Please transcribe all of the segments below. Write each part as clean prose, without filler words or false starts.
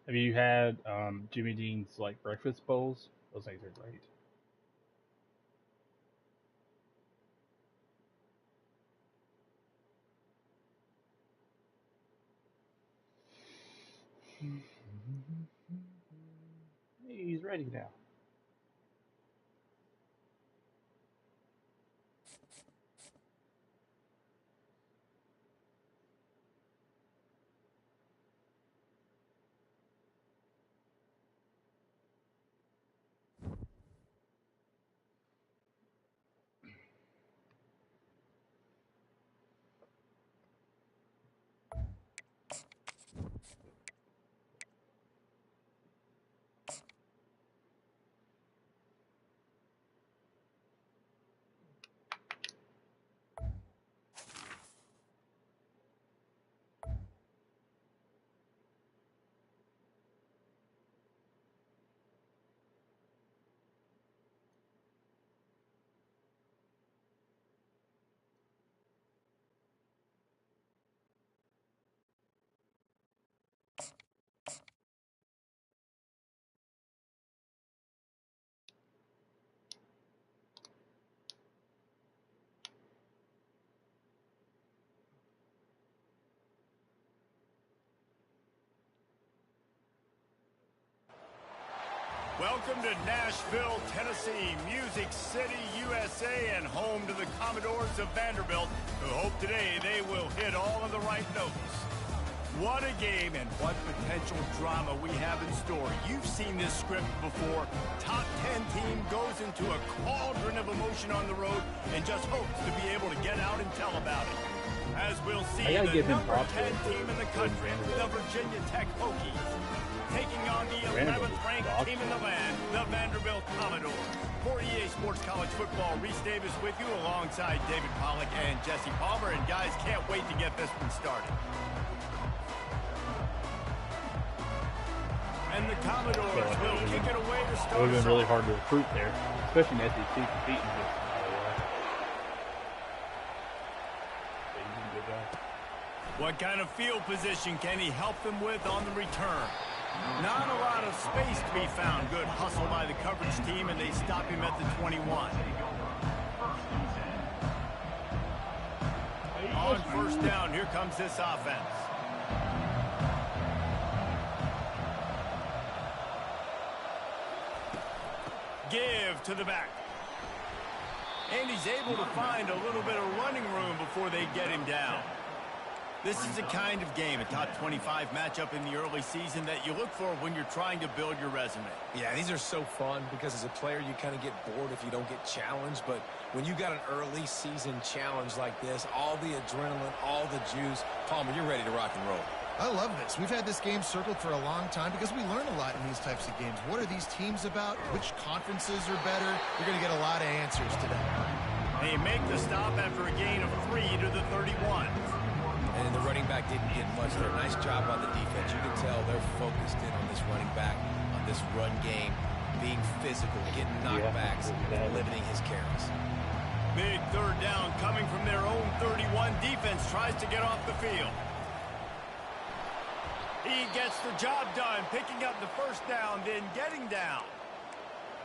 Have you had Jimmy Dean's like breakfast bowls? Those things are great. He's ready now. Welcome to Nashville, Tennessee, Music City, USA, and home to the Commodores of Vanderbilt, who hope today they will hit all of the right notes. What a game and what potential drama we have in store. You've seen this script before. Top 10 team goes into a cauldron of emotion on the road and just hopes to be able to get out and tell about it. As we'll see, the number 10 team in the country, the Virginia Tech Hokies, taking on the 11th ranked team in the land, the Vanderbilt Commodores. For EA Sports College Football, Reese Davis with you alongside David Pollack and Jesse Palmer. And guys, can't wait to get this one started. And the Commodores will kick it away to start. It would have been really hard to recruit there, especially in SEC competing against What kind of field position can he help them with on the return? Not a lot of space to be found. Good hustle by the coverage team, and they stop him at the 21. On first down, here comes this offense. Give to the back. And he's able to find a little bit of running room before they get him down. This is the kind of game, a top 25 matchup in the early season, that you look for when you're trying to build your resume. Yeah, these are so fun because as a player, you kind of get bored if you don't get challenged. But when you got an early season challenge like this, all the adrenaline, all the juice, Palmer, you're ready to rock and roll. I love this. We've had this game circled for a long time because we learn a lot in these types of games. What are these teams about? Which conferences are better? You're going to get a lot of answers today. They make the stop after a gain of 3 to the 31. And the running back didn't get much there. Nice job on the defense. You can tell they're focused in on this running back, on this run game, being physical, getting knockbacks, and limiting his carries. Big third down coming from their own 31. Defense tries to get off the field. He gets the job done, picking up the first down, then getting down.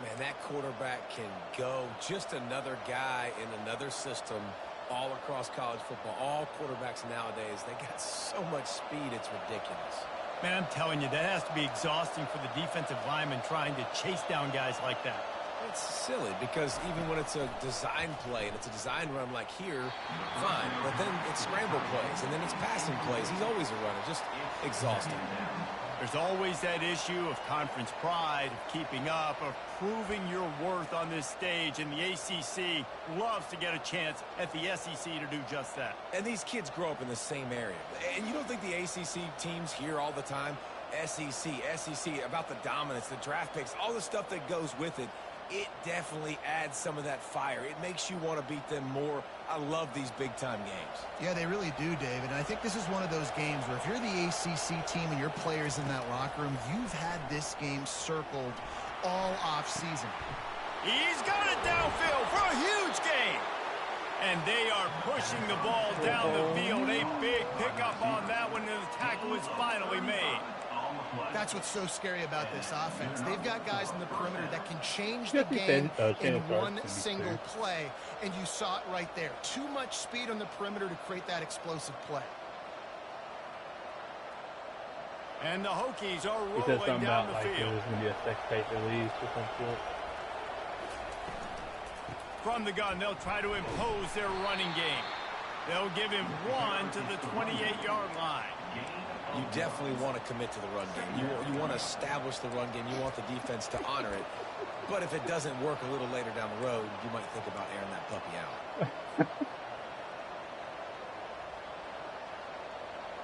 Man, that quarterback can go. Just another guy in another system all across college football. All quarterbacks nowadays, they got so much speed, it's ridiculous. Man, I'm telling you, that has to be exhausting for the defensive lineman trying to chase down guys like that. It's silly because even when it's a design play and it's a design run like here, fine. But then it's scramble plays and then it's passing plays. He's always a runner, just exhausting. There's always that issue of conference pride, of keeping up, of proving your worth on this stage, and the ACC loves to get a chance at the SEC to do just that. And these kids grow up in the same area. And you don't think the ACC teams hear all the time, SEC, about the dominance, the draft picks, all the stuff that goes with it. It definitely adds some of that fire. It makes you want to beat them more. I love these big-time games. Yeah, they really do, David. And I think this is one of those games where if you're the ACC team and your players in that locker room, you've had this game circled all off-season. He's got it downfield for a huge gain. And they are pushing the ball down the field. A big pickup on that one, and the tackle is finally made. That's what's so scary about this offense. They've got guys in the perimeter that can change the game in one single play, and you saw it right there. Too much speed on the perimeter to create that explosive play. And the Hokies are He said rolling something down about the like field. there's going to be a sex tape release or some shit. From the gun, they'll try to impose their running game. They'll give him one to the 28-yard line. You definitely want to commit to the run game. You want to establish the run game. You want the defense to honor it. But if it doesn't work a little later down the road, you might think about airing that puppy out.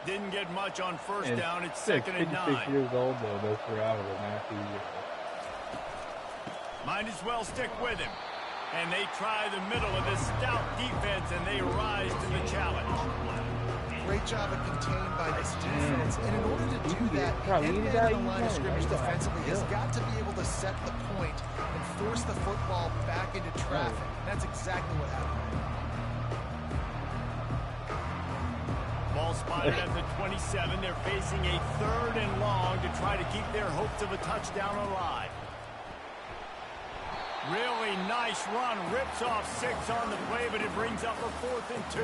Didn't get much on first And down. It's 2nd and 9. 56 years old, though, those 4 hours of Matthew. Might as well stick with him. And they try the middle of this stout defense, and they rise to the challenge. Great job of contained by this defense. And in order to do that, the end man on the line of scrimmage defensively has got to be able to set the point and force the football back into traffic. And that's exactly what happened. Ball spotted at the 27. They're facing a 3rd and long to try to keep their hopes of a touchdown alive. Really nice run. Rips off 6 on the play, but it brings up a 4th and 2.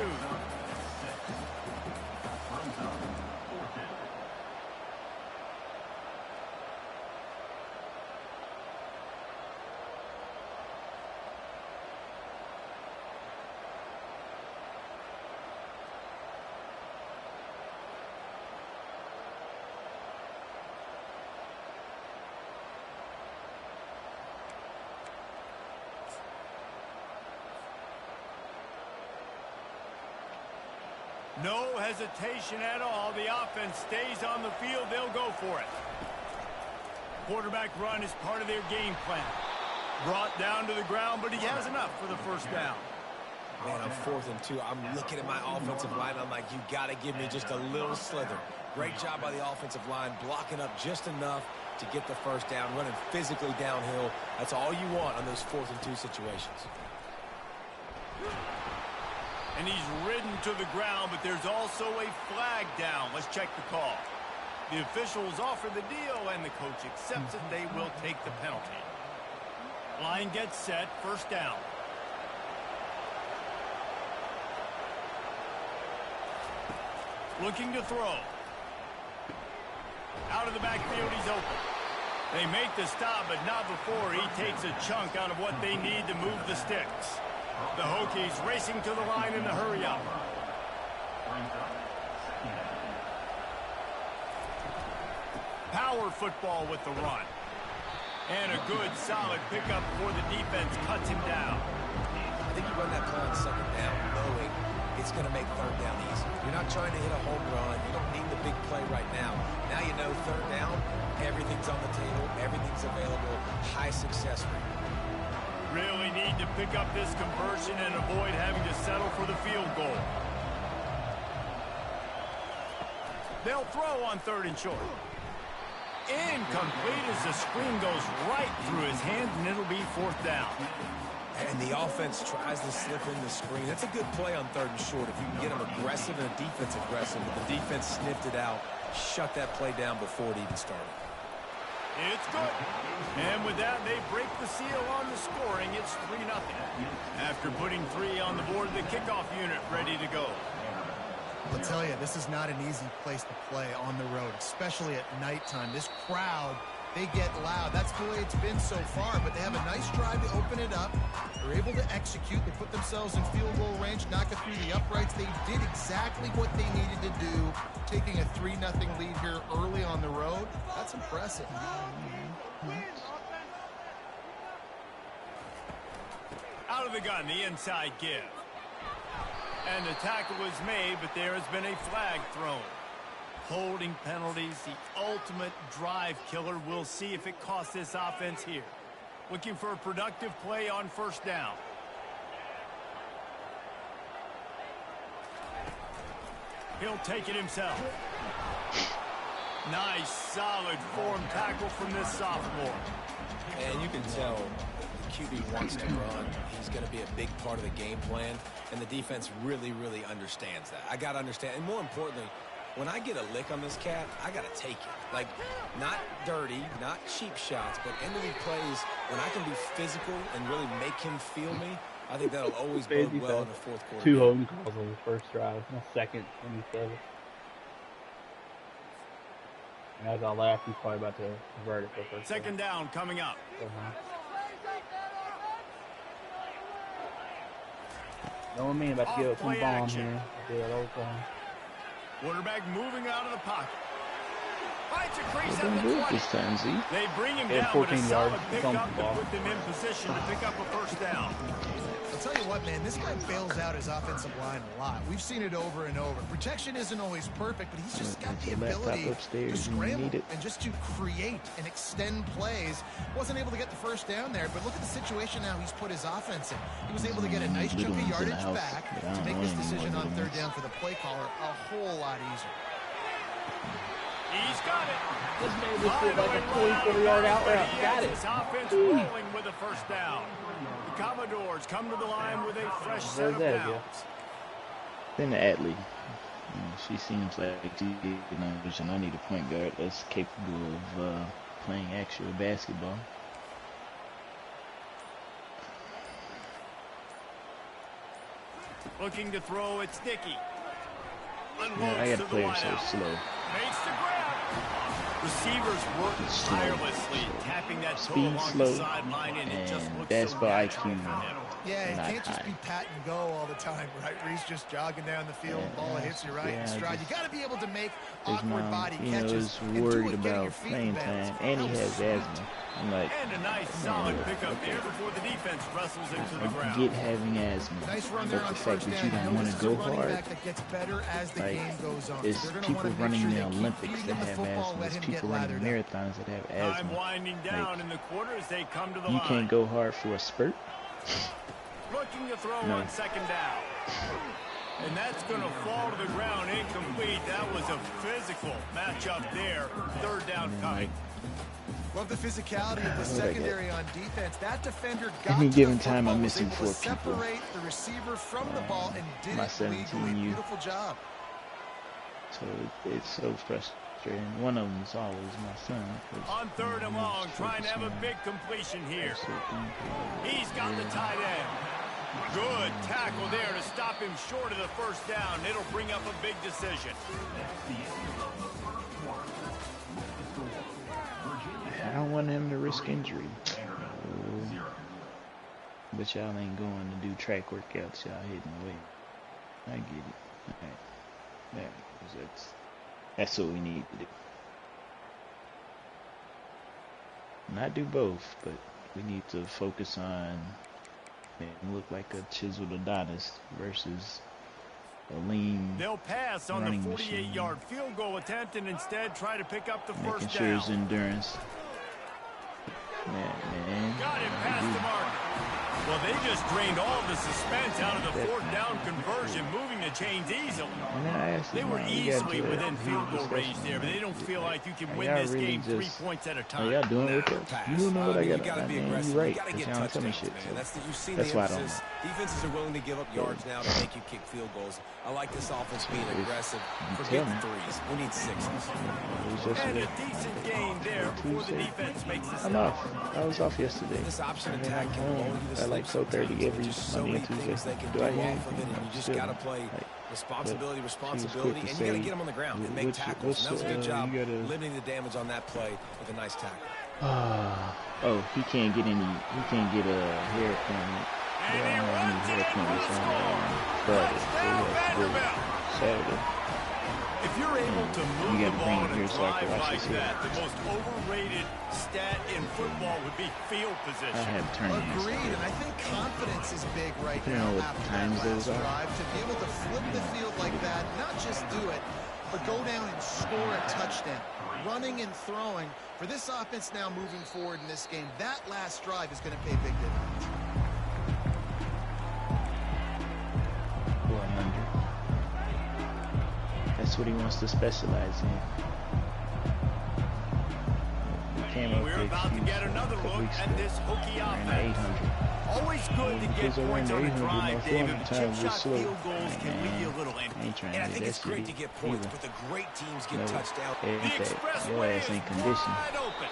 No hesitation at all. The offense stays on the field. They'll go for it. Quarterback run is part of their game plan. Brought down to the ground, but he has enough for the first down. Man, I'm 4th and 2. I'm looking at my offensive line. I'm like, you got to give me just a little slither. Great job by the offensive line, blocking up just enough to get the first down, running physically downhill. That's all you want on those 4th and 2 situations. And he's ridden to the ground, but there's also a flag down. Let's check the call. The officials offer the deal, and the coach accepts it. They will take the penalty. Line gets set, first down. Looking to throw. Out of the backfield, he's open. They make the stop, but not before he takes a chunk out of what they need to move the sticks. The Hokies racing to the line in the hurry-up. Power football with the run. And a good, solid pickup before the defense cuts him down. I think you run that play on 2nd down knowing it's going to make 3rd down easy. You're not trying to hit a home run. You don't need the big play right now. Now you know 3rd down, everything's on the table, everything's available, high success rate. Really need to pick up this conversion and avoid having to settle for the field goal. They'll throw on 3rd and short. Incomplete as the screen goes right through his hands, and it'll be 4th down. And the offense tries to slip in the screen. That's a good play on 3rd and short. If you can get them aggressive and the defense aggressive, but the defense sniffed it out, shut that play down before it even started. It's good. And with that, they break the seal on the scoring. It's 3-0. After putting 3 on the board, the kickoff unit ready to go. I'll tell you, this is not an easy place to play on the road, especially at nighttime. This crowd, they get loud. That's the way it's been so far, but they have a nice drive to open it up. They're able to execute. They put themselves in field goal range, knock it through the uprights. They did exactly what they needed to do, taking a 3-0 lead here early on the road. That's impressive. Out of the gun, the inside give. And the tackle is made, but there has been a flag thrown. Holding penalties, the ultimate drive killer. We'll see if it costs this offense here. Looking for a productive play on 1st down. He'll take it himself. Nice, solid form tackle from this sophomore. And you can tell the QB wants to run. He's going to be a big part of the game plan, and the defense really, really understands that. I got to understand, and more importantly, when I get a lick on this cat, I got to take it. Like, not dirty, not cheap shots, but end of the plays, when I can be physical and really make him feel me, I think that'll always bode well in the fourth quarter. 2 home calls on the first drive, no second, 27. And as I laugh, he's probably about to convert it for first. Second down coming up. No man about to get some bomb here. I do that all the time. Quarterback moving out of the pocket. Finds a crease They're at doing the good 20. this time, Z. They bring him They had down with a 14 solid yards. pickup to Ball. put them in position to pick up a first down. I'll tell you what, man, this guy bails out his offensive line a lot. We've seen it over and over. Protection isn't always perfect, but he's just got the ability to scramble and just to create and extend plays. Wasn't able to get the first down there, but look at the situation now he's put his offense in. He was able to get a nice chunk of yardage back to make this decision on third down for the play caller a whole lot easier. He's got it. This man just did like a 44-yard out route. Got it. His offense rolling with a first down. The Commodores come to the line with a fresh set of downs. Then the Atlee. She seems like and I need a point guard that's capable of playing actual basketball. Looking to throw, it's Dickey. Yeah, I gotta play her so slow. Makes the grab. Receivers work tirelessly, tapping that toe Speed along slow, the sideline, and it just looks basketball so IQ. Yeah, it not can't just high. be pat and go all the time, right? Where he's just jogging down the field, ball hits you right in stride. You got to be able to make awkward body catches. He's worried about playing time, and he has asthma. I'm like, and a nice solid pickup there before the defense wrestles into the I ground. get having asthma, Nice run but there the on fact first that you down. don't want to go hard, That gets better as the game goes on. it's They're gonna people wanna make running sure the they keep Olympics feeding that him the have football, asthma. let It's him get people running lathered up. marathons that have Time asthma. winding down in the quarter as they come to the You line. can't go hard for a spurt. Looking to throw No. on second down. And that's going to fall to the ground incomplete. That was a physical matchup there. Third down coming. Love the physicality of the secondary on defense. That defender got Any to given the time, football, I'm was missing able to 4 people. separate the receiver from the ball and did My it 17 legally. U. Beautiful job. So it's so frustrating. One of them is always my son. On third and long, trying to have a big completion here. He's got the tight end. Good tackle there to stop him short of the first down. It'll bring up a big decision. I don't want him to risk injury. But y'all ain't going to do track workouts. Y'all hitting weight. I get it. All right. That's what we need to do. Not do both, but we need to focus on and look like a chiseled Adonis versus a lean. They'll pass on the 48-yard field goal attempt and instead try to pick up the first Making sure down. his endurance. Man. Got him past the mark. Well, they just drained all the suspense out of the fourth down conversion, moving the chains easily. They were easily within field goal range there, but they don't feel like you can win this game 3 points at a time. Y'all doing it with us? You don't know what I got. You gotta be Man, aggressive. you right. You gotta get Y'all tell me touchdowns, shit. man. So You've seen that's the why I don't emphasis. Defenses are willing to give up yards now to make you kick field goals. I like this offense being aggressive. Forget the threes. We need sixes. And a decent gain there before the defense makes the I'm stop. off. I was off yesterday. This option And then attack I'm can blow home you to at like sleep 4:30 sometimes. every There's just so Monday many and Tuesday. things they can Do do I hear off of anything? it, and you just got to play responsibility, quick and to you got to say, get them on the ground and make what's- tackles. And that was a good what's, job you gotta- limiting the damage on that play with a nice tackle. Oh, he can't get a hair appointment. They don't have any hair appointments on Friday. So he has to go Saturday. If you're able to move You the gotta bring ball it in here a so I can drive watch like this here. that, the most overrated stat in football would be field I position. had turning. Agreed, and I think confidence is big right You know now what after times that those last are? drive. To be able to flip the field like that, not just do it, but go down and score a touchdown. Running and throwing. For this offense now moving forward in this game, that last drive is going to pay big dividends. 400. That's what he wants to specialize in. You came up with We're the about to excuse get a another couple look weeks at ago. this hooky Ran the offense. 800. Always good to get Because I ran points the on a 800 drive, my David, former but time chip was shot slow. field goals Like, can leave you a man, little I empty. ain't trying And I to hit think that it's great to shit get points, either. but the great teams get No, touchdowns. The ain't that. Your expressway ass is ain't conditioned. wide open.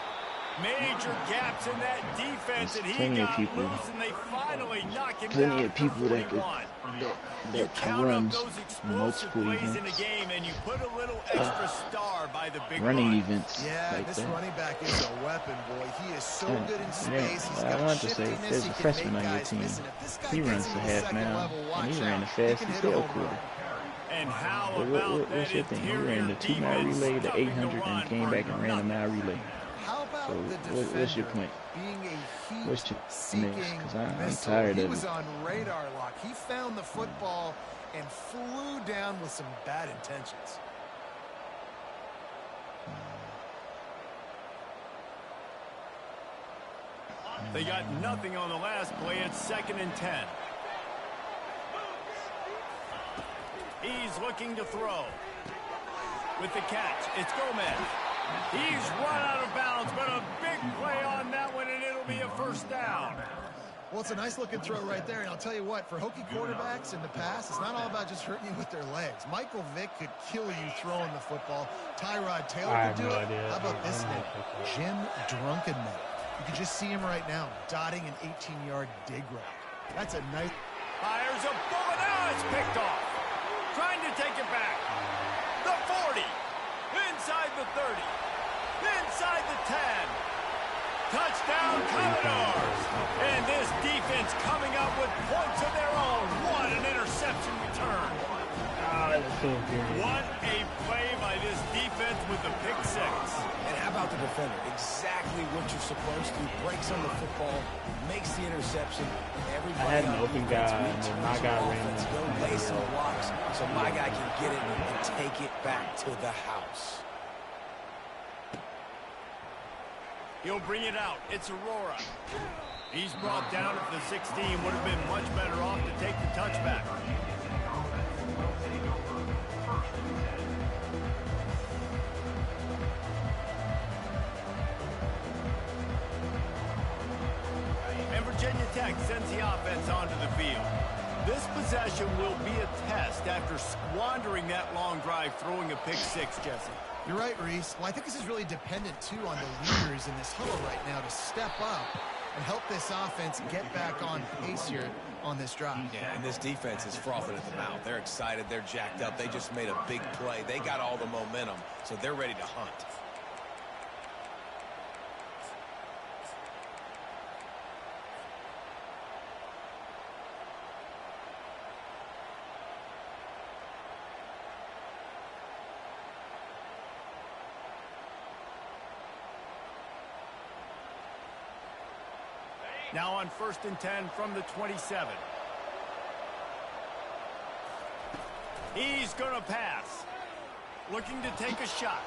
Major gaps in that defense, There's and he plenty of got people, loose, and they finally knock him plenty down of at people the that could 41. You that can count up run those explosive multiple plays in a events, game, and you put a little extra star by the big running run. events Yeah, like this that. running back is a weapon, boy. He is so Yeah, good in yeah. space. He's I got wanted to say, shiftiness. there's He a can freshman make on your guys team. miss. And if this guy He gets runs into the the half second mile, level, and watch he ran the out. He can fastest hit a hell home quarter. run. And how about What's that your thing? He interior ran the 2-mile defense relay, the stuffing 800, the and run came for back and ran the nothing? mile relay. How about So the what's your defender point? being a What's your heat-seeking next? Because I'm missile? tired He of was it. on radar lock. He found the football and flew down with some bad intentions. They got nothing on the last play. It's 2nd and 10. He's looking to throw. With the catch, it's Gomez. He's run out of bounds, but a big play on that one, and it'll be a first down. Well, it's a nice-looking throw right there, and I'll tell you what, for Hokie quarterbacks in the past, it's not all about just hurting you with their legs. Michael Vick could kill you throwing the football. Tyrod Taylor I could have do no it. idea. How about this I don't name? know. Jim Drunkenmiller. You can just see him right now, dotting an 18-yard dig route. That's a nice... Fires a bullet. Now it's picked off. Trying to take it back. The 40. Inside the 30. Inside the 10. Touchdown, Commodores. And this defense coming up with points of their own. What an interception return. Ah, that's so infuriating. What a play by this defense with the pick six. And how about the defender? Exactly what you're supposed to. Breaks on the football, makes the interception. Everybody I had an on open defense guy, makes and then my use of guy ran offense. into Go the lay some middle. blocks so my guy can get it and take it back to the house. He'll bring it out. It's Aurora. He's brought down at the 16. Would have been much better off to take the touchback. And Virginia Tech sends the offense onto the field. This possession will be a test after squandering that long drive, throwing a pick six, Jesse. You're right, Reese. Well, I think this is really dependent, too, on the leaders in this huddle right now to step up and help this offense get back on pace here on this drive. Yeah, and this defense is frothing at the mouth. They're excited. They're jacked up. They just made a big play. They got all the momentum, so they're ready to hunt. Now on 1st and 10 from the 27. He's going to pass. Looking to take a shot.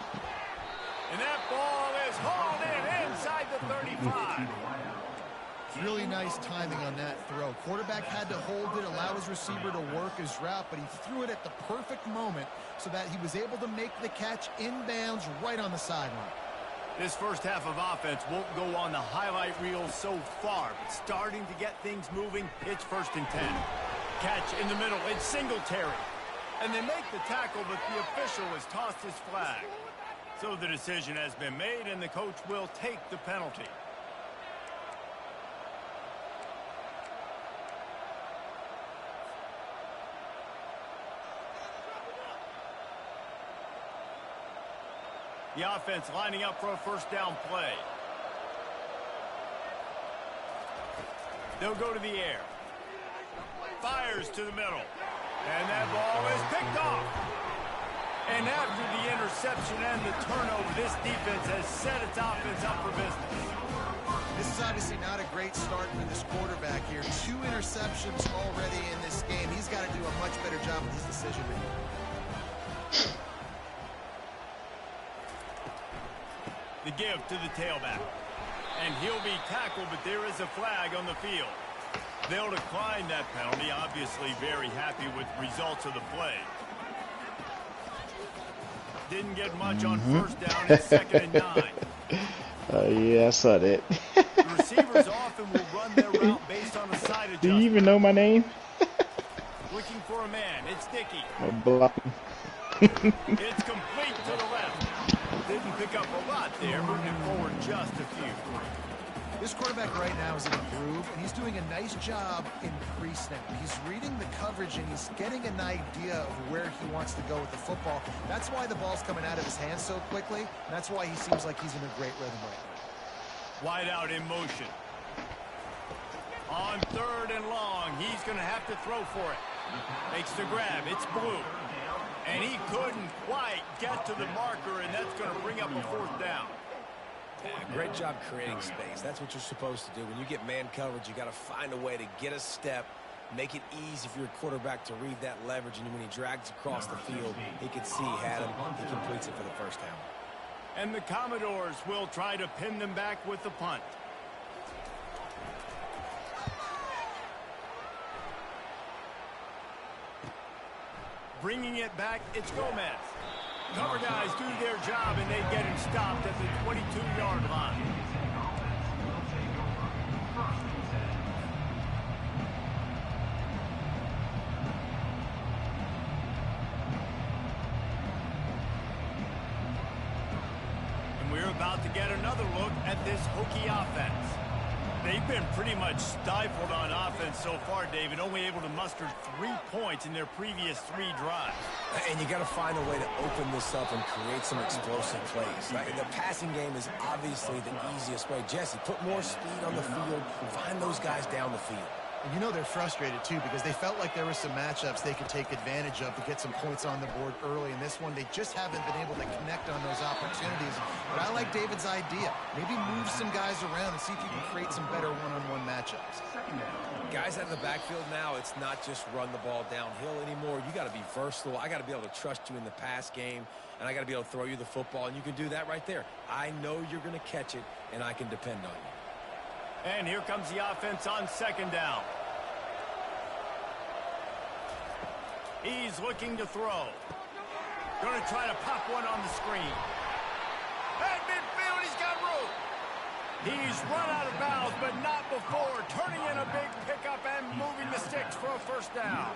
And that ball is hauled in inside the 35. Really nice timing on that throw. Quarterback had to hold it, allow his receiver to work his route, but he threw it at the perfect moment so that he was able to make the catch inbounds right on the sideline. This first half of offense won't go on the highlight reel so far, but starting to get things moving, it's 1st and 10. Catch in the middle, it's Singletary. And they make the tackle, but the official has tossed his flag. So the decision has been made, and the coach will take the penalty. The offense lining up for a first down play. They'll go to the air. Fires to the middle. And that ball is picked off. And after the interception and the turnover, this defense has set its offense up for business. This is obviously not a great start for this quarterback here. 2 interceptions already in this game. He's got to do a much better job with his decision-making. The give to the tailback. And he'll be tackled, but there is a flag on the field. They'll decline that penalty, obviously very happy with results of the play. Didn't get much on 1st down. It's 2nd and 9. Yeah, I saw that. The receivers often will run their route based on a side Do you adjustment. even know my name? Looking for a man. It's Dickey. I'm blocking. It's complete to the left. Didn't pick up a lot there, moving it forward just a few. This quarterback right now is in a groove, and he's doing a nice job in pre-snap. He's reading the coverage, and he's getting an idea of where he wants to go with the football. That's why the ball's coming out of his hands so quickly, and that's why he seems like he's in a great rhythm right now. Wide out in motion. On 3rd and long, he's going to have to throw for it. Makes the grab. It's Blue. And he couldn't quite get to the marker, and that's going to bring up a 4th down. Yeah, great job creating space. That's what you're supposed to do. When you get man coverage, you got to find a way to get a step, make it easy for your quarterback to read that leverage, and when he drags across the field, he can see he had him. He completes it for the 1st down. And the Commodores will try to pin them back with the punt. Bringing it back, it's Gomez. Cover guys do their job, and they get him stopped at the 22-yard line. And we're about to get another look at this Hokie offense. They've been pretty much stifled on offense so far, David, only able to muster 3 points in their previous 3 drives. And you got to find a way to open this up and create some explosive plays. Right? The passing game is obviously the easiest way. Jesse, put more speed on the field. Find those guys down the field. And you know they're frustrated, too, because they felt like there were some matchups they could take advantage of to get some points on the board early. In this one, they just haven't been able to connect on those opportunities. But I like David's idea. Maybe move some guys around and see if you can create some better one-on-one matchups. Guys out of the backfield now, it's not just run the ball downhill anymore. You got to be versatile. I got to be able to trust you in the pass game, and I got to be able to throw you the football, and you can do that right there. I know you're going to catch it, and I can depend on you. And here comes the offense on 2nd down. He's looking to throw. Going to try to pop one on the screen. At midfield, he's got room. He's run out of bounds, but not before. Turning in a big pickup and moving the sticks for a 1st down.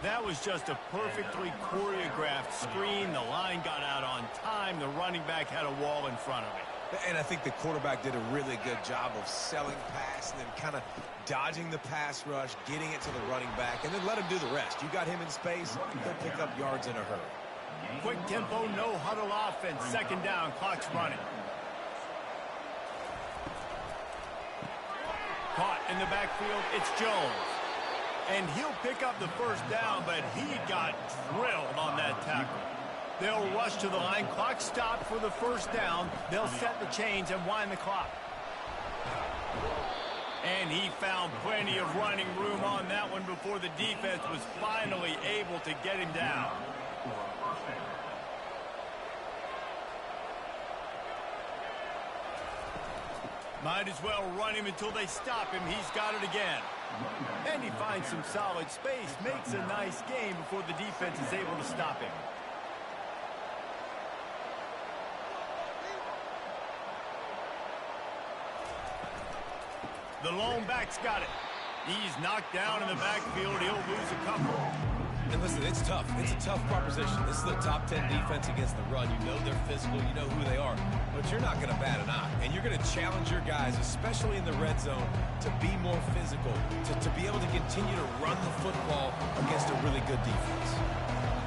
That was just a perfectly choreographed screen. The line got out on time. The running back had a wall in front of it. And I think the quarterback did a really good job of selling pass and then kind of dodging the pass rush, getting it to the running back, and then let him do the rest. You got him in space, he'll pick up yards in a hurry. Quick tempo, no huddle offense. 2nd down, clock's running. Caught in the backfield, it's Jones. And he'll pick up the 1st down, but he got drilled on that tackle. They'll rush to the line. Clock stopped for the 1st down. They'll set the chains and wind the clock. And he found plenty of running room on that one before the defense was finally able to get him down. Might as well run him until they stop him. He's got it again. And he finds some solid space. Makes a nice game before the defense is able to stop him. The lone back's got it. He's knocked down in the backfield. He'll lose a couple. And listen, it's tough. It's a tough proposition. This is the top 10 defense against the run. You know they're physical. You know who they are. But you're not going to bat an eye. And you're going to challenge your guys, especially in the red zone, to be more physical, to be able to continue to run the football against a really good defense.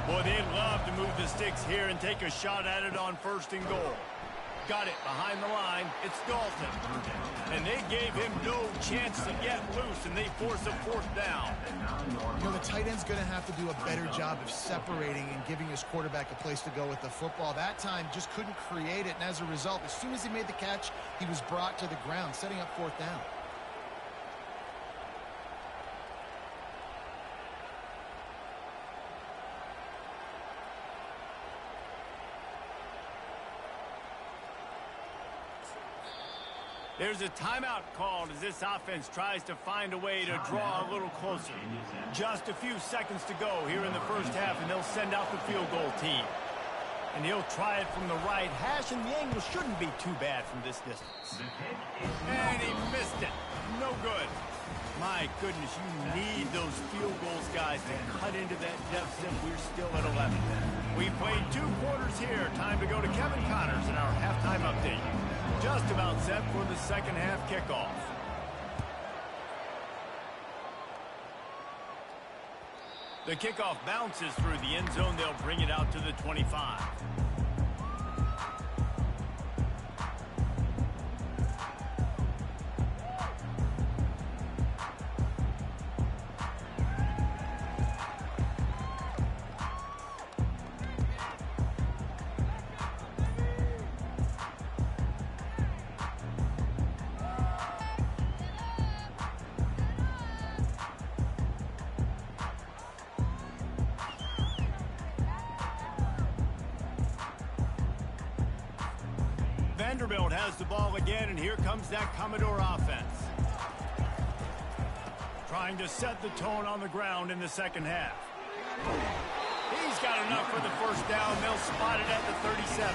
Boy, they'd love to move the sticks here and take a shot at it on 1st and goal. Got it behind the line. It's Dalton. And they gave him no chance to get loose, and they force a 4th down. You know, the tight end's going to have to do a better job of separating and giving his quarterback a place to go with the football. That time just couldn't create it, and as a result, as soon as he made the catch, he was brought to the ground, setting up 4th down. There's a timeout called as this offense tries to find a way to draw a little closer. Just a few seconds to go here in the 1st half, and they'll send out the field goal team. And he'll try it from the right hash, and the angle shouldn't be too bad from this distance. And he missed it. No good. My goodness, you need those field goals, guys, to cut into that deficit. We're still at 11. We've played 2 quarters here. Time to go to Kevin Connors in our halftime update. Just about set for the second half kickoff. The kickoff bounces through the end zone. They'll bring it out to the 25. Vanderbilt has the ball again, and here comes that Commodore offense. Trying to set the tone on the ground in the second half. He's got enough for the first down. They'll spot it at the 37.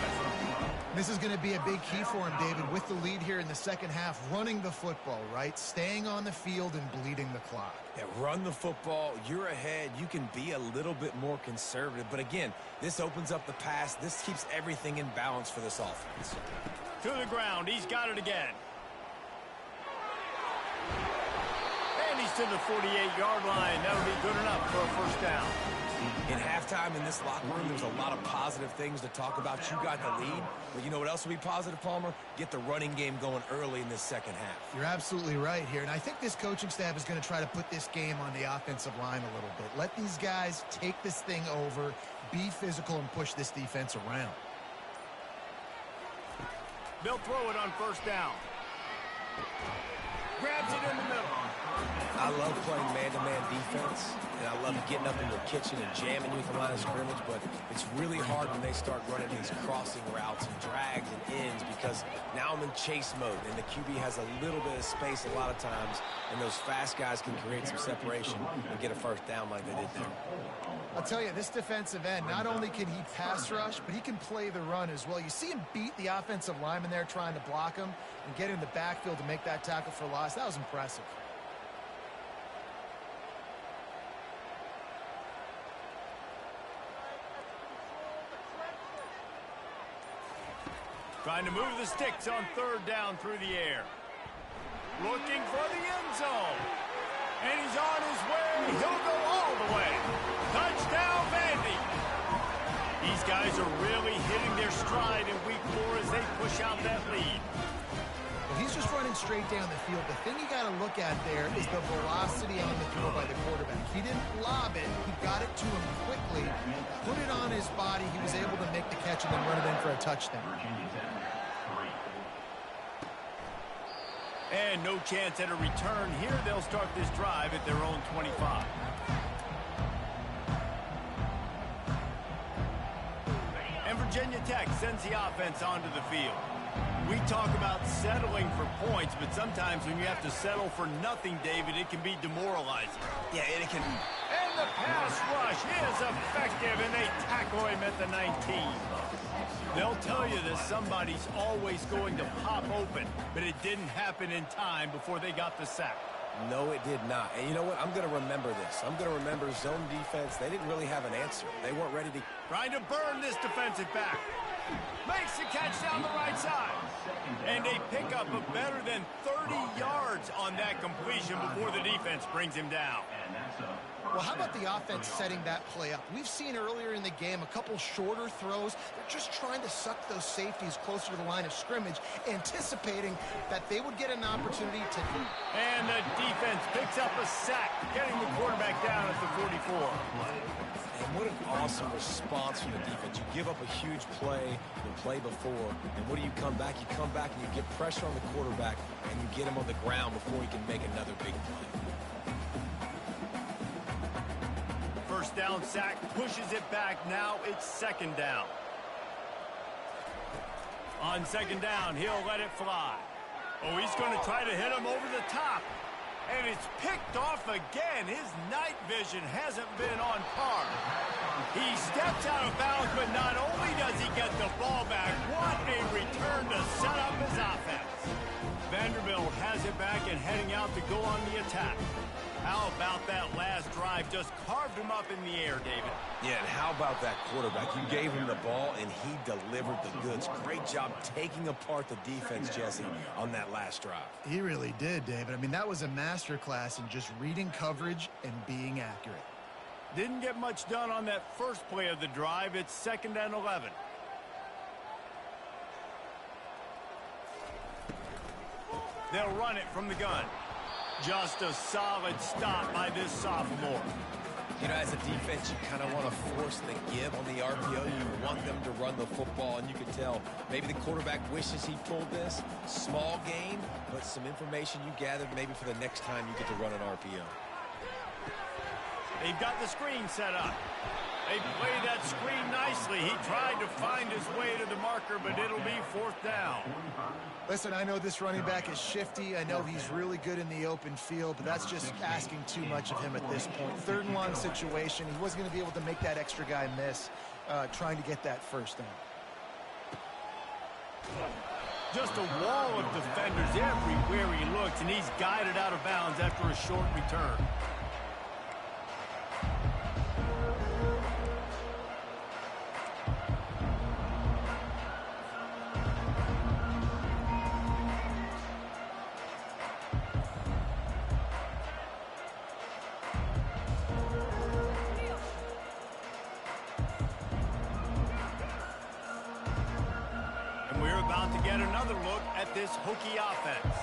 This is going to be a big key for him, David, with the lead here in the second half, running the football, right? Staying on the field and bleeding the clock. Yeah, run the football. You're ahead. You can be a little bit more conservative. But again, this opens up the pass. This keeps everything in balance for this offense. To the ground. He's got it again. And he's to the 48-yard line. That'll be good enough for a first down. In halftime in this locker room, there's a lot of positive things to talk about. You got the lead, but you know what else will be positive, Palmer? Get the running game going early in this second half. You're absolutely right here, and I think this coaching staff is going to try to put this game on the offensive line a little bit. Let these guys take this thing over, be physical, and push this defense around. They'll throw it on first down. Grabs it in the middle. I love playing man-to-man defense, and I love getting up in the kitchen and jamming you at the line of scrimmage, but it's really hard when they start running these crossing routes and drags and ends because now I'm in chase mode, and the QB has a little bit of space a lot of times, and those fast guys can create some separation and get a first down like they did there. I'll tell you, this defensive end, not only can he pass rush, but he can play the run as well. You see him beat the offensive lineman there trying to block him and get in the backfield to make that tackle for loss. That was impressive. Trying to move the sticks on third down through the air. Looking for the end zone. And he's on his way. He'll go all the way. Touchdown, Vandy. These guys are really hitting their stride in week 4 as they push out that lead. Well, he's just running straight down the field. The thing you got to look at there is the velocity on the throw by the quarterback. He didn't lob it. He got it to him quickly, put it on his body. He was able to make the catch and then run it in for a touchdown. And no chance at a return here. They'll start this drive at their own 25. And Virginia Tech sends the offense onto the field. We talk about settling for points, but sometimes when you have to settle for nothing, David, it can be demoralizing. Yeah, and it can... And the pass rush is effective, and they tackle him at the 19. They'll tell you that somebody's always going to pop open, but it didn't happen in time before they got the sack. No, it did not. And you know what? I'm going to remember this. I'm going to remember zone defense. They didn't really have an answer. They weren't ready to... Trying to burn this defensive back. Makes the catch down the right side. And they pick up a better than 30 yards on that completion before the defense brings him down. Well, how about the offense setting that play up? We've seen earlier in the game a couple shorter throws. They're just trying to suck those safeties closer to the line of scrimmage, anticipating that they would get an opportunity to... And the defense picks up a sack, getting the quarterback down at the 44. And what an awesome response from the defense. You give up a huge play the play before, and what do you come back? You come back and you get pressure on the quarterback, and you get him on the ground before he can make another big play. First down sack, pushes it back. Now it's second down. On second down, he'll let it fly. Oh, he's going to try to hit him over the top. And it's picked off again. His night vision hasn't been on par. He steps out of bounds, but not only does he get the ball back, what a return to set up his offense. Vanderbilt has it back and heading out to go on the attack. How about that last drive? Just carved him up in the air, David. Yeah, and how about that quarterback? You gave him the ball, and he delivered the goods. Great job taking apart the defense, Jesse, on that last drive. He really did, David. I mean, that was a masterclass in just reading coverage and being accurate. Didn't get much done on that first play of the drive. It's 2nd and 11. They'll run it from the gun. Just a solid stop by this sophomore. You know, as a defense, you kind of want to force the give on the RPO. You want them to run the football, and you can tell maybe the quarterback wishes he pulled this. Small gain, but some information you gathered maybe for the next time you get to run an RPO. They've got the screen set up. They played that screen nicely. He tried to find his way to the marker, but it'll be 4th down. Listen, I know this running back is shifty. I know he's really good in the open field, but that's just asking too much of him at this point. 3rd and long situation. He wasn't going to be able to make that extra guy miss trying to get that first down. Just a wall of defenders everywhere he looks, and he's guided out of bounds after a short return. To get another look at this Hokie offense.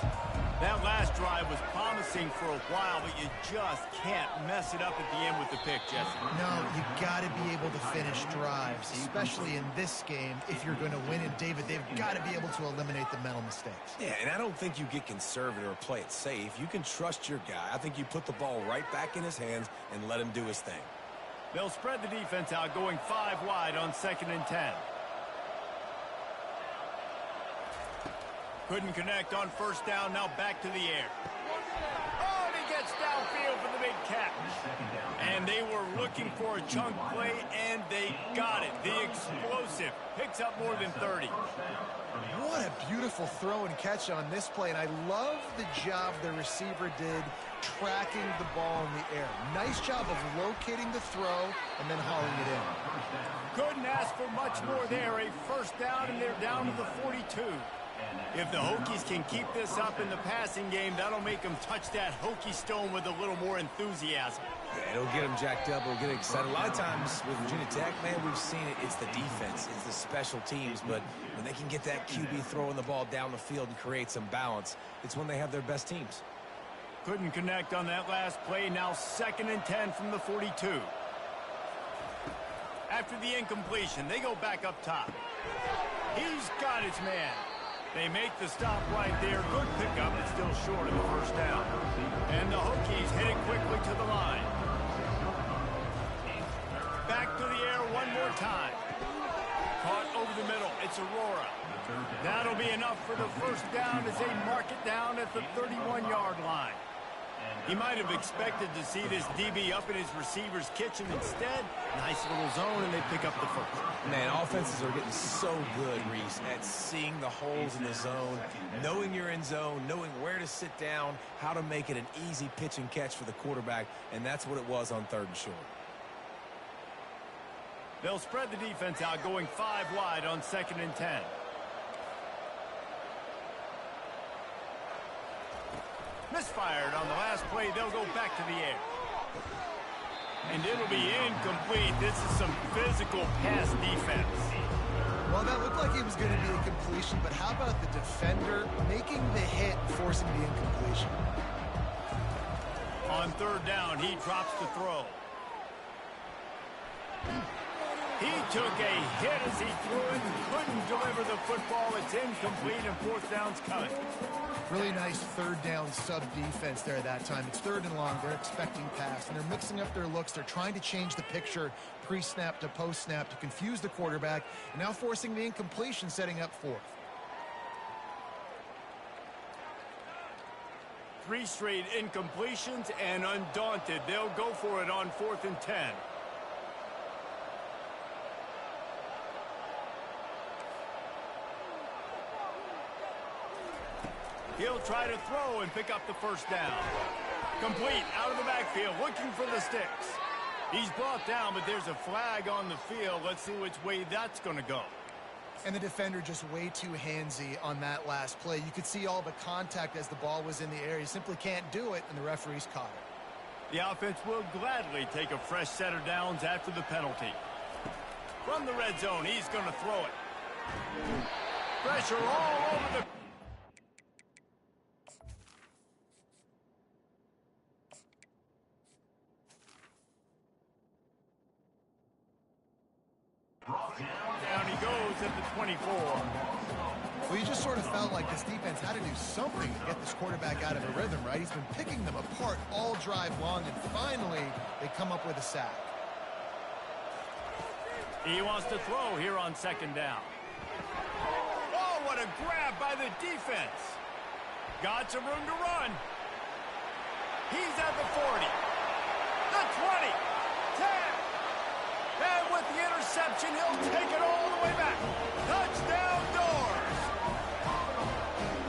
That last drive was promising for a while, but you just can't mess it up at the end with the pick, Jesse. No, you got to be able to finish drives, especially in this game. If you're going to win it, David, they've got to be able to eliminate the mental mistakes. Yeah, and I don't think you get conservative or play it safe. You can trust your guy. I think you put the ball right back in his hands and let him do his thing. They'll spread the defense out, going 5 wide on 2nd and 10. Couldn't connect on 1st down, now back to the air. Oh, and he gets downfield for the big catch. And they were looking for a chunk play, and they got it. The explosive picks up more than 30. What a beautiful throw and catch on this play, and I love the job the receiver did tracking the ball in the air. Nice job of locating the throw and then hauling it in. Couldn't ask for much more there. A 1st down, and they're down to the 42. If the Hokies can keep this up in the passing game, that'll make them touch that Hokie stone with a little more enthusiasm. Yeah, it'll get them jacked up. It'll get excited. A lot of times with Virginia Tech, man, we've seen it. It's the defense. It's the special teams. But when they can get that QB throwing the ball down the field and create some balance, it's when they have their best teams. Couldn't connect on that last play. Now 2nd and 10 from the 42. After the incompletion, they go back up top. He's got his man. They make the stop right there. Good pickup, but still short of the 1st down. And the Hokies heading quickly to the line. Back to the air one more time. Caught over the middle. It's Aurora. That'll be enough for the 1st down as they mark it down at the 31-yard line. He might have expected to see this DB up in his receiver's kitchen. Instead, nice little zone, and they pick up the 1st. Man, offenses are getting so good, Reese, at seeing the holes in the zone, knowing you're in zone, knowing where to sit down, how to make it an easy pitch and catch for the quarterback, and that's what it was on 3rd and short. They'll spread the defense out, going 5 wide on 2nd and 10. Misfired on the last play. They'll go back to the air. And it'll be incomplete. This is some physical pass defense. Well, that looked like it was going to be a completion, but how about the defender making the hit and forcing the incompletion? On 3rd down, he drops the throw. He took a hit as he threw it and couldn't deliver the football. It's incomplete, and 4th down's coming. Really nice 3rd down sub-defense there that time. It's 3rd and long. They're expecting pass, and they're mixing up their looks. They're trying to change the picture pre-snap to post-snap to confuse the quarterback, and now forcing the incompletion, setting up 4th. 3 straight incompletions, and undaunted, they'll go for it on 4th and 10. He'll try to throw and pick up the first down. Complete out of the backfield, looking for the sticks. He's brought down, but there's a flag on the field. Let's see which way that's going to go. And the defender just way too handsy on that last play. You could see all the contact as the ball was in the air. He simply can't do it, and the referee's caught it. The offense will gladly take a fresh set of downs after the penalty. From the red zone, he's going to throw it. Pressure all over the... Down he goes at the 24. Well, you just sort of felt like this defense had to do something to get this quarterback out of a rhythm, right? He's been picking them apart all drive long, and finally they come up with a sack. He wants to throw here on 2nd down. Oh, what a grab by the defense. Got some room to run. He's at the 40. The 20. 10. And with the interception, he'll take it all the way back. Touchdown Doors.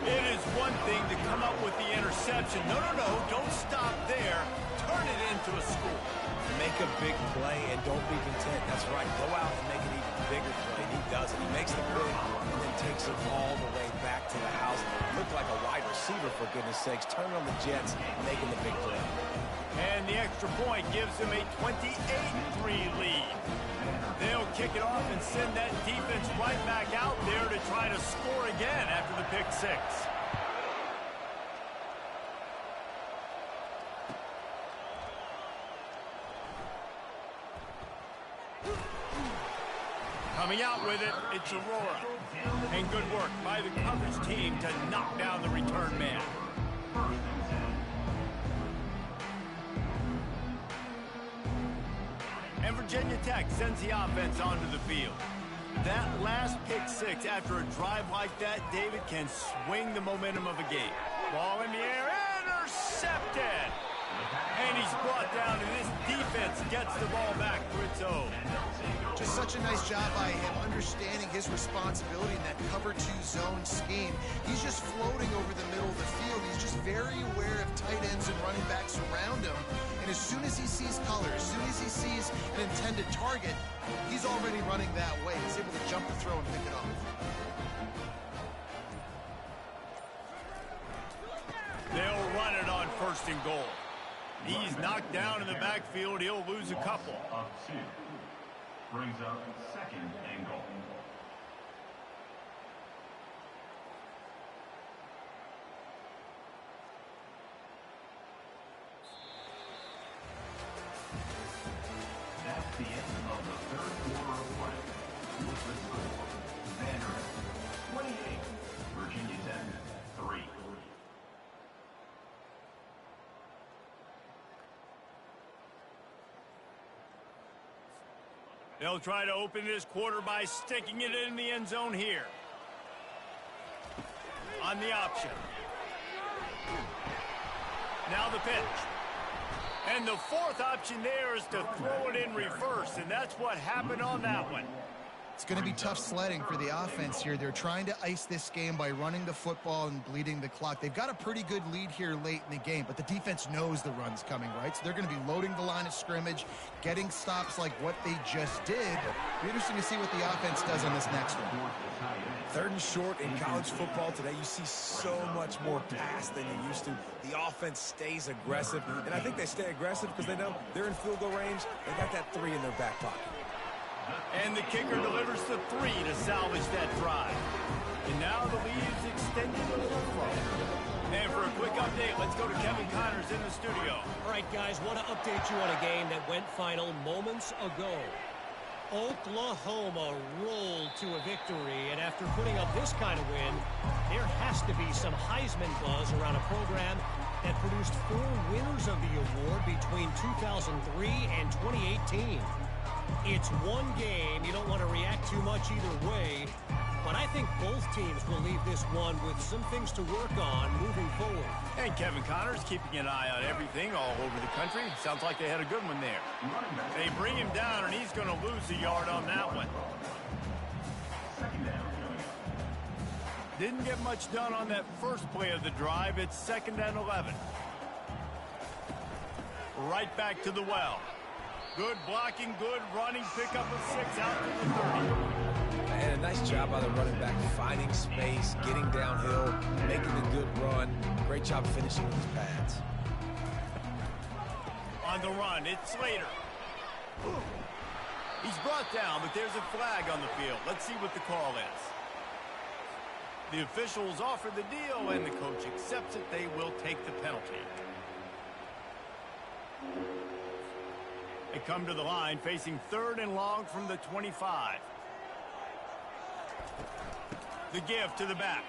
It is one thing to come up with the interception. No, don't stop there. Turn it into a score. Make a big play and don't be content. That's right. Go out and make an even bigger play. He does it. He makes the play and then takes it all the way back to the house. Looked like a wide receiver, for goodness sakes. Turn on the Jets, making the big play. And the extra point gives him a 28-3 lead. They'll kick it off and send that defense right back out there to try to score again after the pick 6. Coming out with it, it's Aurora. And good work by the coverage team to knock down the return man. And Virginia Tech sends the offense onto the field. That last pick 6 after a drive like that, David, can swing the momentum of a game. Ball in the air, intercepted! And he's brought down, and this defense gets the ball back for its own. Just such a nice job by him understanding his responsibility in that cover 2 zone scheme. He's just floating over the middle of the field. He's just very aware of tight ends and running backs around him. And as soon as he sees color, as soon as he sees an intended target, he's already running that way. He's able to jump the throw and pick it off. They'll run it on 1st and goal. He's knocked down in the backfield. He'll lose a couple. Of 2. Brings up 2nd and goal. That's the end of the 3rd quarter of play. With the score, Vanderbilt 28, Virginia Tech 3. They'll try to open this quarter by sticking it in the end zone here. On the option. Now the pitch. And the 4th option there is to throw it in reverse, and that's what happened on that one. It's going to be tough sledding for the offense here. They're trying to ice this game by running the football and bleeding the clock. They've got a pretty good lead here late in the game, but the defense knows the run's coming, right? So they're going to be loading the line of scrimmage, getting stops like what they just did. It'll be interesting to see what the offense does on this next one. 3rd and short in college football today. You see so much more pass than you used to. The offense stays aggressive, and I think they stay aggressive because they know they're in field goal range. They got that 3 in their back pocket. And the kicker delivers the 3 to salvage that drive. And now the lead is extended a little further. And for a quick update, let's go to Kevin Connors in the studio. All right, guys, want to update you on a game that went final moments ago. Oklahoma rolled to a victory, and after putting up this kind of win, there has to be some Heisman buzz around a program that produced 4 winners of the award between 2003 and 2018. It's one game. You don't want to react too much either way. but I think both teams will leave this one with some things to work on moving forward. And Kevin Connors keeping an eye on everything all over the country. Sounds like they had a good one there. They bring him down, and he's going to lose a yard on that one. Didn't get much done on that first play of the drive. It's 2nd and 11. Right back to the well. Good blocking, good running, pickup of 6 out to the 30. And a nice job by the running back, finding space, getting downhill, making a good run. Great job finishing with his pads. On the run, it's Slater. He's brought down, but there's a flag on the field. Let's see what the call is. The officials offer the deal, and the coach accepts it. They will take the penalty. They come to the line, facing 3rd and long from the 25. The give to the back.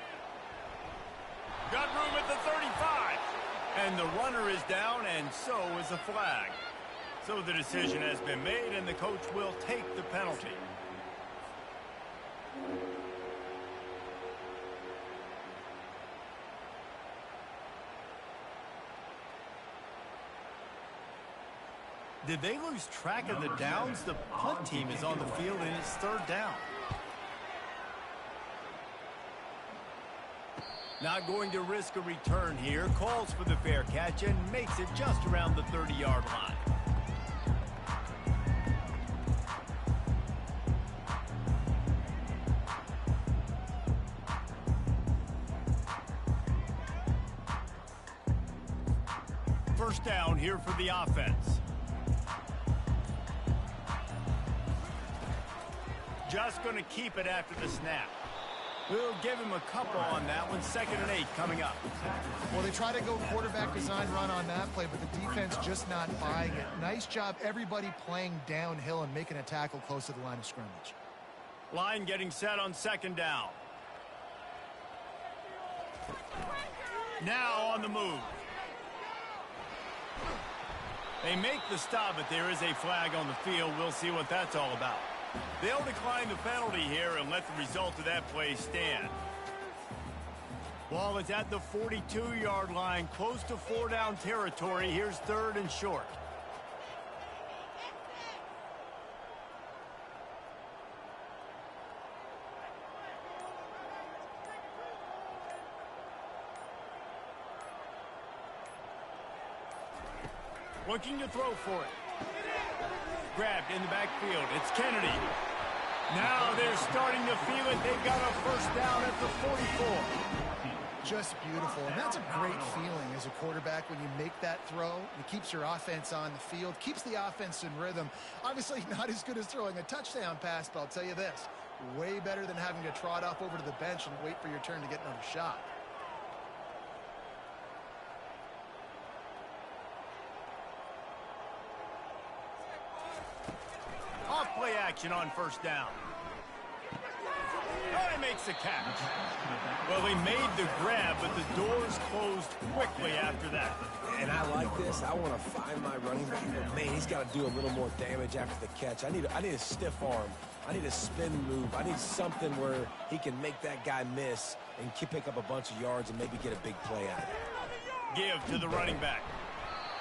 Got room at the 35. And the runner is down, and so is a flag. So the decision has been made, and the coach will take the penalty. Did they lose track of the downs? The punt team is on the field, and it's 3rd down. Not going to risk a return here. Calls for the fair catch and makes it just around the 30-yard line. First down here for the offense. Just going to keep it after the snap. We'll give him a couple on that one. 2nd and 8 coming up. Well, they try to go quarterback design run on that play, but the defense just not buying it. Nice job, everybody playing downhill and making a tackle close to the line of scrimmage. Line getting set on 2nd down. Now on the move. They make the stop, but there is a flag on the field. We'll see what that's all about. They'll decline the penalty here and let the result of that play stand. Ball is at the 42-yard line, close to 4-down territory. Here's 3rd and short. Looking to throw for it. Grabbed in the backfield. It's Kennedy. Now they're starting to feel it. They've got a first down at the 44. Just beautiful. And that's a great feeling as a quarterback when you make that throw. It keeps your offense on the field, keeps the offense in rhythm. Obviously not as good as throwing a touchdown pass, but I'll tell you this, way better than having to trot off over to the bench and wait for your turn to get another shot. Off-play action on first down. Oh, he makes the catch. Well, he made the grab, but the doors closed quickly after that. And I like this. I want to find my running back, but man, he's got to do a little more damage after the catch. I need a stiff arm. I need a spin move. I need something where he can make that guy miss and pick up a bunch of yards and maybe get a big play out of it. Give to the running back.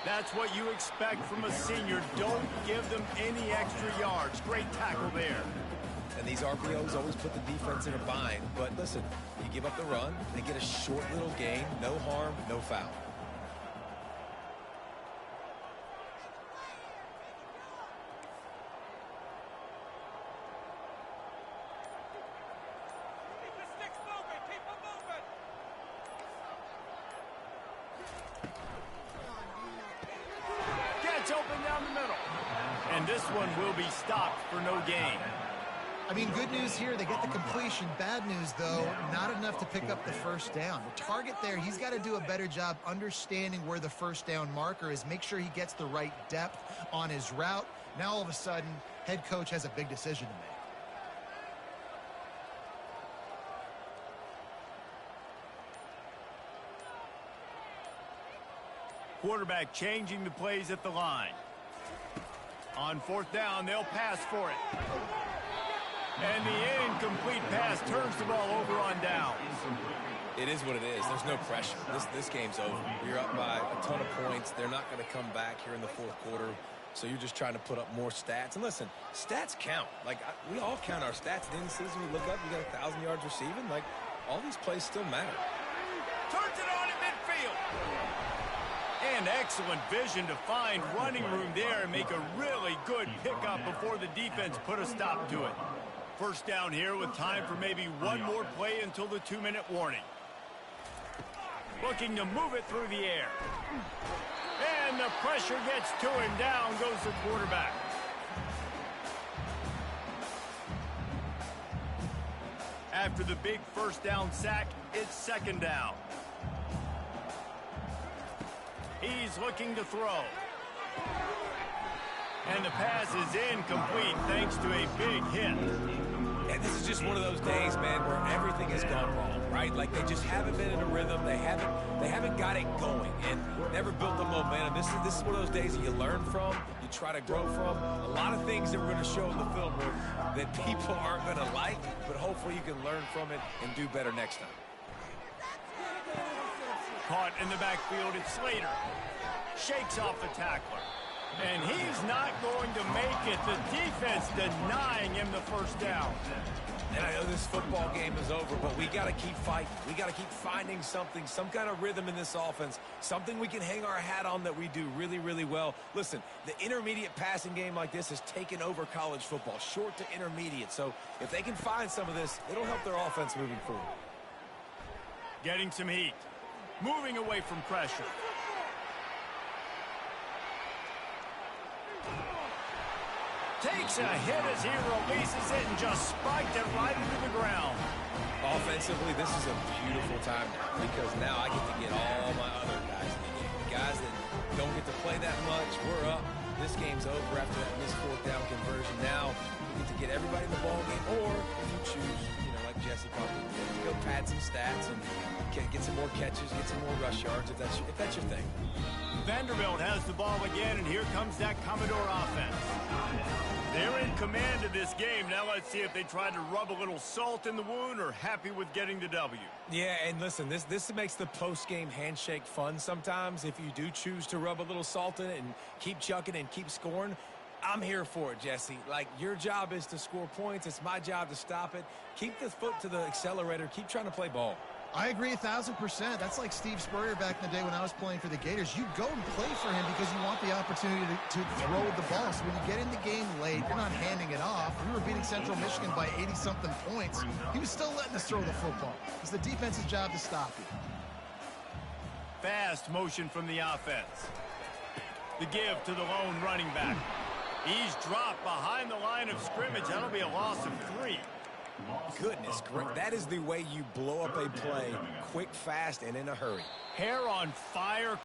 That's what you expect from a senior. Don't give them any extra yards. Great tackle there. And these RPOs always put the defense in a bind. But listen, you give up the run, they get a short little gain, no harm, no foul. Open down the middle. And this one will be stopped for no gain. I mean, good news here, they get the completion. Bad news, though, not enough to pick up the first down. The target there, he's got to do a better job understanding where the first down marker is, make sure he gets the right depth on his route. Now, all of a sudden, head coach has a big decision to make. Quarterback changing the plays at the line. On fourth down, they'll pass for it. And the incomplete pass turns the ball over on downs. It is what it is. There's no pressure. This game's over. You're up by a ton of points. They're not going to come back here in the fourth quarter. So you're just trying to put up more stats. And listen, stats count. Like, we all count our stats. At the end of the season, we look up, you got 1,000 yards receiving. Like, all these plays still matter. Turns it on in midfield. And excellent vision to find running room there and make a really good pickup before the defense put a stop to it. First down here with time for maybe one more play until the 2-minute warning. Looking to move it through the air. And the pressure gets to him. Down goes the quarterback. After the big first down sack, it's second down. He's looking to throw. And the pass is incomplete thanks to a big hit. And this is just one of those days, man, where everything has gone wrong, right? Like, they just haven't been in a rhythm. They haven't got it going and never built the momentum. This is one of those days that you learn from, you try to grow from. A lot of things that we're going to show in the film room that people aren't going to like, but hopefully you can learn from it and do better next time. Caught in the backfield, it's Slater. Shakes off the tackler. And he's not going to make it. The defense denying him the first down. And I know this football game is over, but we got to keep fighting. We got to keep finding something, some kind of rhythm in this offense, something we can hang our hat on that we do really, really well. Listen, the intermediate passing game like this has taken over college football, short to intermediate. So if they can find some of this, it'll help their offense moving forward. Getting some heat. Moving away from pressure. Takes a hit as he releases it and just spiked it right into the ground. Offensively, this is a beautiful time because now I get to get all my other guys in the game. Guys that don't get to play that much, we're up. This game's over after that missed fourth down conversion. Now we get to get everybody in the ball game, or if you choose, like Jesse probably did, to go pad some stats and get some more catches, get some more rush yards if that's your thing. Vanderbilt has the ball again, and here comes that Commodore offense. They're in command of this game. Now let's see if they try to rub a little salt in the wound or happy with getting the W. Yeah, and listen, this makes the post-game handshake fun sometimes. If you do choose to rub a little salt in it and keep chucking and keep scoring, I'm here for it, Jesse. Like, your job is to score points. It's my job to stop it. Keep the foot to the accelerator. Keep trying to play ball. I agree 1,000%. That's like Steve Spurrier back in the day when I was playing for the Gators. You go and play for him because you want the opportunity to throw the ball. So when you get in the game late, you're not handing it off. We were beating Central Michigan by 80-something points. He was still letting us throw the football. It's the defense's job to stop you. Fast motion from the offense. The give to the lone running back. He's dropped behind the line of scrimmage. That'll be a loss of 3. Goodness, that is the way you blow up a play quick, fast, and in a hurry. Hair on fire.